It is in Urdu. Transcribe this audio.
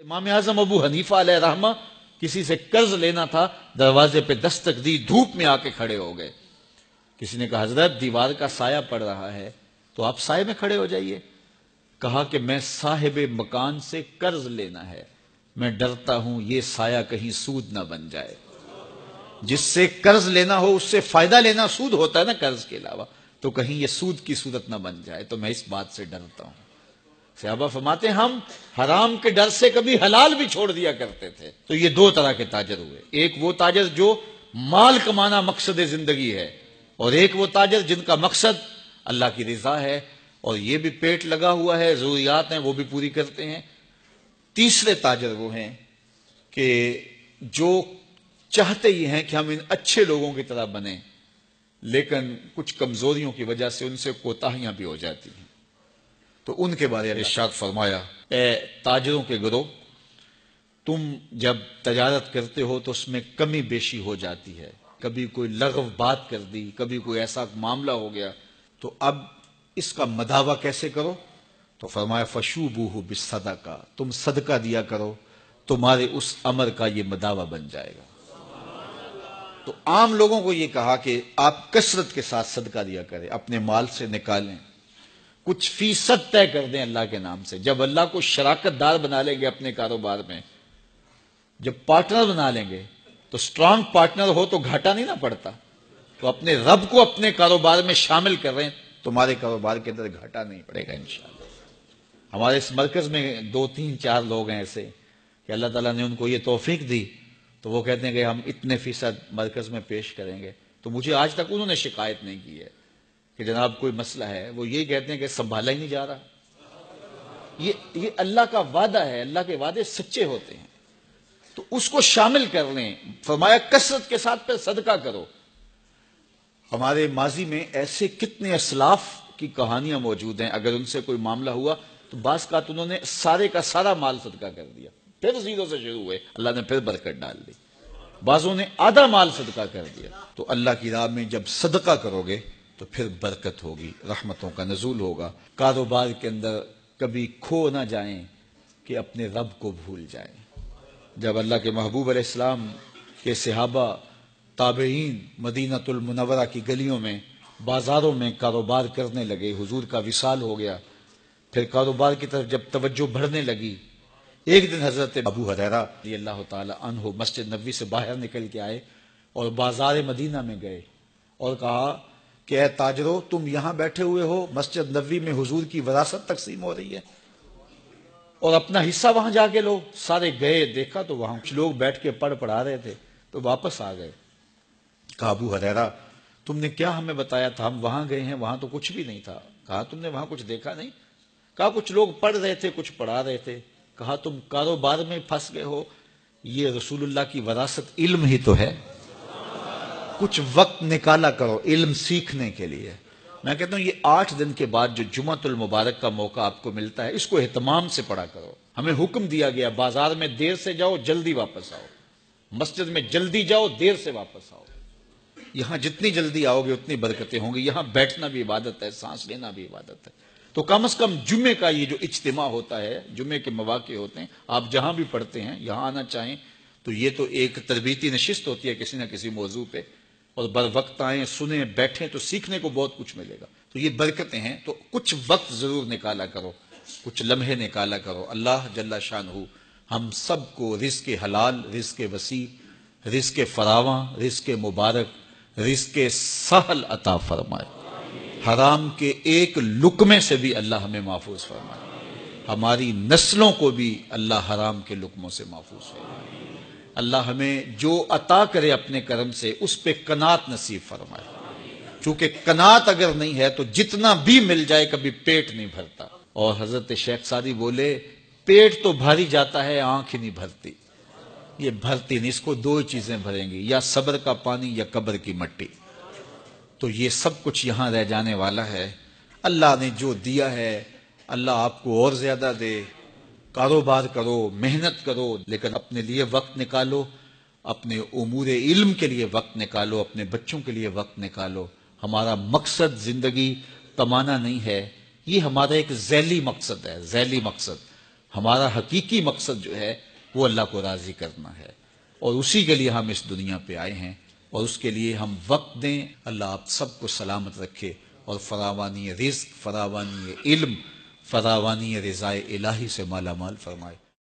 امام اعظم ابو حنیفہ علیہ رحمہ کسی سے قرض لینا تھا، دروازے پہ دستک دی، دھوپ میں آ کے کھڑے ہو گئے. کسی نے کہا حضرت دیوار کا سایہ پڑ رہا ہے تو آپ سائے میں کھڑے ہو جائیے. کہا کہ میں صاحب مکان سے قرض لینا ہے، میں ڈرتا ہوں یہ سایہ کہیں سود نہ بن جائے. جس سے قرض لینا ہو اس سے فائدہ لینا سود ہوتا ہے نا قرض کے علاوہ، تو کہیں یہ سود کی صورت نہ بن جائے، تو میں اس بات سے ڈرتا ہوں. صحابہ فرماتے ہیں ہم حرام کے ڈر سے کبھی حلال بھی چھوڑ دیا کرتے تھے. تو یہ دو طرح کے تاجر ہوئے، ایک وہ تاجر جو مال کمانا مقصد زندگی ہے، اور ایک وہ تاجر جن کا مقصد اللہ کی رضا ہے، اور یہ بھی پیٹ لگا ہوا ہے، ضروریات ہیں وہ بھی پوری کرتے ہیں. تیسرے تاجر وہ ہیں کہ جو چاہتے ہی ہیں کہ ہم ان اچھے لوگوں کی طرح بنیں، لیکن کچھ کمزوریوں کی وجہ سے ان سے کوتاہیاں بھی ہو جاتی ہیں. تو ان کے بارے میں ارشاد فرمایا، اے تاجروں کے گروہ، تم جب تجارت کرتے ہو تو اس میں کمی بیشی ہو جاتی ہے، کبھی کوئی لغو بات کر دی، کبھی کوئی ایسا معاملہ ہو گیا، تو اب اس کا مداوع کیسے کرو؟ تو فرمایا فشوبوہ بالصدقہ، تم صدقہ دیا کرو، تمہارے اس امر کا یہ مداوع بن جائے گا. تو عام لوگوں کو یہ کہا کہ آپ کثرت کے ساتھ صدقہ دیا کریں، اپنے مال سے نکالیں، کچھ فیصد طے کر دیں اللہ کے نام سے. جب اللہ کو شراکت دار بنا لیں گے اپنے کاروبار میں، جب پارٹنر بنا لیں گے تو اسٹرانگ پارٹنر ہو تو گھاٹا نہیں نہ پڑتا. تو اپنے رب کو اپنے کاروبار میں شامل کر رہے ہیں، تمہارے کاروبار کے اندر گھاٹا نہیں پڑے گا انشاءاللہ. ہمارے اس مرکز میں 2 3 4 لوگ ہیں ایسے کہ اللہ تعالیٰ نے ان کو یہ توفیق دی، تو وہ کہتے ہیں کہ ہم اتنے فیصد مرکز میں پیش کریں گے. تو مجھے آج تک انہوں نے شکایت نہیں کی ہے کہ جناب کوئی مسئلہ ہے، وہ یہی کہتے ہیں کہ سنبھالا ہی نہیں جا رہا. یہ اللہ کا وعدہ ہے، اللہ کے وعدے سچے ہوتے ہیں، تو اس کو شامل کر لیں. فرمایا کثرت کے ساتھ پھر صدقہ کرو. ہمارے ماضی میں ایسے کتنے اسلاف کی کہانیاں موجود ہیں، اگر ان سے کوئی معاملہ ہوا تو بعض کا انہوں نے سارے کا سارا مال صدقہ کر دیا، پھر زیرو سے شروع ہوئے، اللہ نے پھر برکت ڈال دی. بعضوں نے آدھا مال صدقہ کر دیا. تو اللہ کی راہ میں جب صدقہ کرو گے تو پھر برکت ہوگی، رحمتوں کا نزول ہوگا. کاروبار کے اندر کبھی کھو نہ جائیں کہ اپنے رب کو بھول جائیں. جب اللہ کے محبوب علیہ السلام کے صحابہ تابعین مدینہ المنورہ کی گلیوں میں بازاروں میں کاروبار کرنے لگے، حضور کا وصال ہو گیا، پھر کاروبار کی طرف جب توجہ بڑھنے لگی، ایک دن حضرت ابو ہریرہ رضی اللہ تعالی عنہ مسجد نبوی سے باہر نکل کے آئے اور بازار مدینہ میں گئے اور کہا کہ اے تاجرو، تم یہاں بیٹھے ہوئے ہو، مسجد نبوی میں حضور کی وراثت تقسیم ہو رہی ہے اور اپنا حصہ وہاں جا کے لو. سارے گئے، دیکھا تو وہاں کچھ لوگ بیٹھ کے پڑھا رہے تھے، تو واپس آ گئے. کہا ابو ہریرہ تم نے کیا ہمیں بتایا تھا؟ ہم وہاں گئے ہیں، وہاں تو کچھ بھی نہیں تھا. کہا تم نے وہاں کچھ دیکھا نہیں؟ کہا کچھ لوگ پڑھ رہے تھے، کچھ پڑھا رہے تھے. کہا تم کاروبار میں پھنس گئے ہو، یہ رسول اللہ کی وراثت علم ہی تو ہے، کچھ وقت نکالا کرو علم سیکھنے کے لیے. میں کہتا ہوں یہ 8 دن کے بعد جو جمعۃ المبارک کا موقع آپ کو ملتا ہے، اس کو اہتمام سے پڑھا کرو. ہمیں حکم دیا گیا بازار میں دیر سے جاؤ، جلدی واپس آؤ، مسجد میں جلدی جاؤ، دیر سے واپس آؤ. یہاں جتنی جلدی آؤ گے اتنی برکتیں ہوں گی. یہاں بیٹھنا بھی عبادت ہے، سانس لینا بھی عبادت ہے. تو کم از کم جمعے کا یہ جو اجتماع ہوتا ہے، جمعے کے مواقع ہوتے ہیں، آپ جہاں بھی پڑھتے ہیں یہاں آنا چاہیں تو یہ تو ایک تربیتی نشست ہوتی ہے کسی نہ کسی موضوع پہ، اور بر وقت آئیں، سنیں، بیٹھیں تو سیکھنے کو بہت کچھ ملے گا. تو یہ برکتیں ہیں. تو کچھ وقت ضرور نکالا کرو، کچھ لمحے نکالا کرو. اللہ جل شانہ ہم سب کو رزق حلال، رزق وسیع، رزق فراواں، رزق مبارک، رزق سہل عطا فرمائے. حرام کے ایک لقمے سے بھی اللہ ہمیں محفوظ فرمائے. ہماری نسلوں کو بھی اللہ حرام کے لقموں سے محفوظ فرمائے. اللہ ہمیں جو عطا کرے اپنے کرم سے اس پہ قناعت نصیب فرمائے. چونکہ قناعت اگر نہیں ہے تو جتنا بھی مل جائے کبھی پیٹ نہیں بھرتا. اور حضرت شیخ سعدی بولے پیٹ تو بھاری جاتا ہے، آنکھ ہی نہیں بھرتی. یہ بھرتی نہیں، اس کو 2 چیزیں بھریں گی، یا صبر کا پانی یا قبر کی مٹی. تو یہ سب کچھ یہاں رہ جانے والا ہے. اللہ نے جو دیا ہے اللہ آپ کو اور زیادہ دے. کاروبار کرو، محنت کرو، لیکن اپنے لیے وقت نکالو، اپنے امور علم کے لیے وقت نکالو، اپنے بچوں کے لیے وقت نکالو. ہمارا مقصد زندگی کمانا نہیں ہے، یہ ہمارا ایک ذیلی مقصد ہے، ذیلی مقصد. ہمارا حقیقی مقصد جو ہے وہ اللہ کو راضی کرنا ہے، اور اسی کے لیے ہم اس دنیا پہ آئے ہیں، اور اس کے لیے ہم وقت دیں۔ اللہ آپ سب کو سلامت رکھے اور فراوانی رزق، فراوانی علم، فراوانی رضائے الہی سے مالا مال فرمائے۔